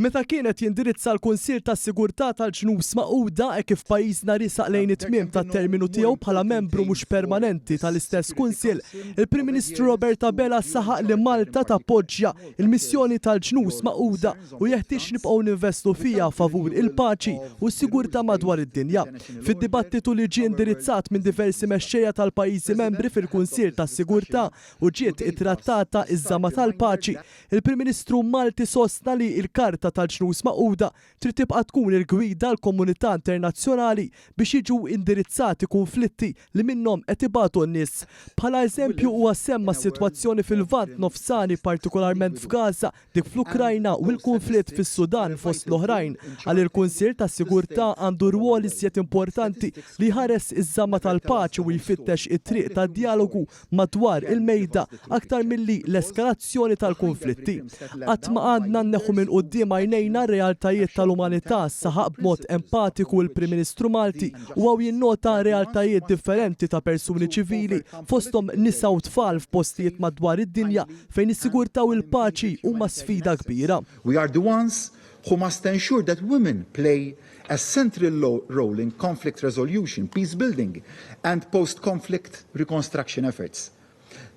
Meta kienet jindirizza l-Kunsill tas-Sigurtà tal-Ġnus Magħquda kif pajjiżna risaq lejn it-tmiem tat-terminu tiegħu bħala membru mhux permanenti tal-istess Kunsill, il-Prim Ministru Abela saħaq li Malta tappoġġja il-missjoni tal-Ġnus Magħquda u jeħtieġ nibqgħu ninvestu fiha favur il-paċi u s-sigurtà madwar id-dinja. Fid-dibattitu li ġie indirizzat minn diversi mexxejja tal-pajjiżi membri fil-Kunsill tas-Sigurtà u ġiet ittrattata iż-żama tal-paċi, il-Prim Ministru Malti sostna li l-Karta tal-Ġnus Magħquda trid tibqa' tkun il-gwida l-komunità internazzjonali biex jiġu indirizzati konflitti li minnhom qed ibatu n-nies. Bħala eżempju huwa semma s-sitwazzjoni fil-Lvant Nofsani partikolarment f'Gaza, dik fl-Ukrajna u l-konflitt fis-Sudan fost l-oħrajn. Għal il-Kunsill tas-Sigurtà għandu rwol iżjed importanti li ħares iż-żama tal-paċi u jfittex it-triq tad-dialogu madwar il-mejda aktar milli l-eskalazzjoni tal-konflitti. Qatt ma għandna nneħħu minn quddiem għajnejna r-realtajiet tal-umanità saħaq b'mod empatiku l-Prim Ministru Malti u għaw jinnota realtajiet differenti ta' persuni ċivili fosthom nisa u tfal f'postijiet madwar id-dinja fejn is-sigurtà u l-paċi huma sfida kbira. We are the ones who must ensure that women play a central role in conflict resolution, peace building and post-conflict reconstruction efforts,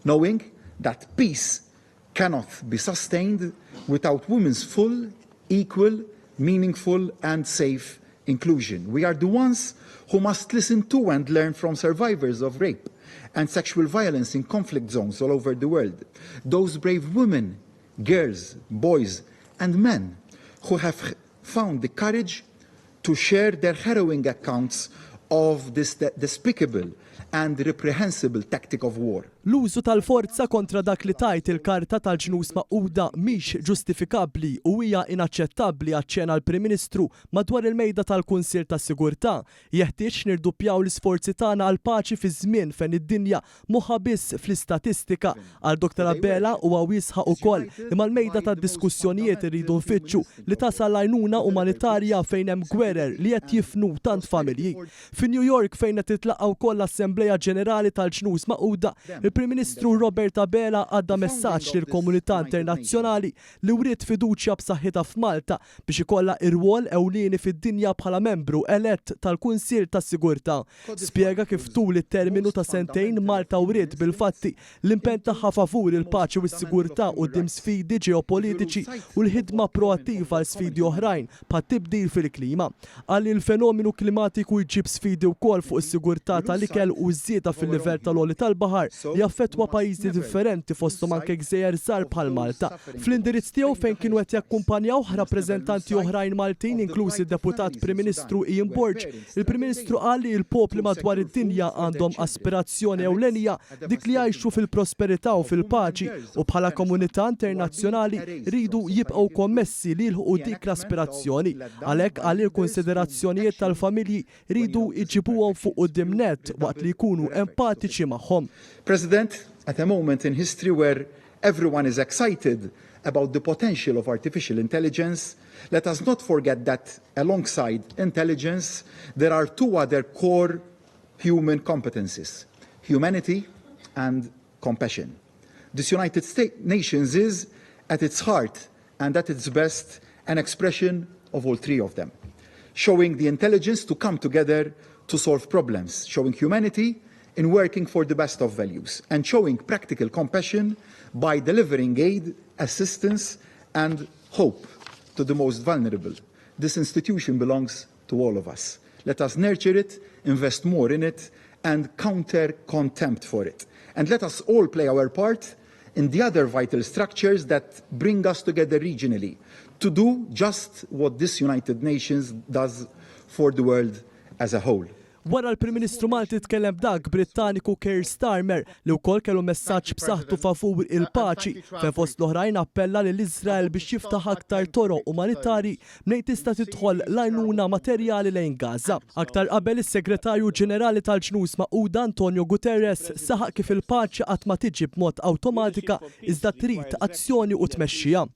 knowing that peace cannot be sustained without women's full, equal, meaningful and safe inclusion. We are the ones who must listen to and learn from survivors of rape and sexual violence in conflict zones all over the world. Those brave women, girls, boys and men who have found the courage to share their harrowing accounts of this despicable and reprehensible tactic of war. L-użu tal-forza kontra dak li tajt il-Karta tal-Ġnus Magħquda mhix ġustifikabbli u hija inaċċettabbli għaċ-ċena l-Prim Ministru madwar il-mejda tal-Kunsill tas-Sigurtà. Jeħtieġ nirduppjaw l-isforzi tagħna għal paċi fi żmien fejn id-dinja moħħa biss fl-istatistika. Għal Dr. Abela huwa wisħaq ukoll li mal-mejda tad-diskussjonijiet irridu nfittxu li tasal għajnuna umanitarja fejn hemm gwerer li qed jifnu tant familji. Fi New York fejn qed titlaqgħu wkoll l-Assembleja Ġenerali tal-Ġnus Magħquda, il-Prim Ministru Abela għadda messaġġ lill komunità internazzjonali li wriet fiduċja b'saħħitha f'Malta biex ikollha rwol ewlieni fid-dinja bħala membru elett tal-Kunsill tas-Sigurtà. Spjega kif tul it-terminu ta' sentejn Malta wriet bil-fatti l-impenn tagħha favur il-paċi u s-sigurtà quddiem sfidi ġeopolitiċi u l-ħidma proattiva għal sfidi oħrajn bħat tibdil fil-klima. Qal li l-fenomenu klimatiku jġib sfidi wkoll fuq is-sigurtà tal-ikel u żieda fil-livell tal-għoli tal-baħar jaffettwa pajjiżi differenti fosthom anke gżejjer żgħar bħal Malta. Fl-indirizz tiegħu fejn kienu qed jakkumpanjaw rappreżentanti oħrajn Maltin inkluż id-Deputat Prim Ministru Ian Borg, il-Prim Ministru qal li l-popli madwar id-dinja għandhom aspirazzjoni ewlenija dik li jgħixu fil-prosperità u fil-paċi u bħala komunità internazzjonali ridu jibqgħu kommessi li jilħqu dik l-aspirazzjoni. Għalhekk qal li l-konsiderazzjonijiet tal-familji ridu jġibuhom fuq quddiem nett waqt li jkunu empatiċi magħhom. President, at a moment in history where everyone is excited about the potential of artificial intelligence, let us not forget that alongside intelligence, there are two other core human competencies, humanity and compassion. This United Nations is, at its heart and at its best, an expression of all three of them, showing the intelligence to come together to solve problems, showing humanity in working for the best of values, and showing practical compassion by delivering aid, assistance and hope to the most vulnerable. This institution belongs to all of us. Let us nurture it, invest more in it and counter contempt for it. And let us all play our part in the other vital structures that bring us together regionally to do just what this United Nations does for the world as a whole. Wara l-Prim Ministru Malti tkellem dak Brittaniku Keir Starmer li wkoll kellu messaġġ b'saħħtu favur il-paċi fejn fost l-oħrajn appella lil Iżrael biex jiftaħ aktar toroq umanitarji mingħajr tista' tidħol l-għajnuna materjali lejn Gaza. Aktar qabel is-Segretarju Ġenerali tal-Ġnus Magħquda Antonio Guterres saħaq kif il-paċi qatt ma tiġi b'mod awtomatika iżda trid azzjoni u tmexxija.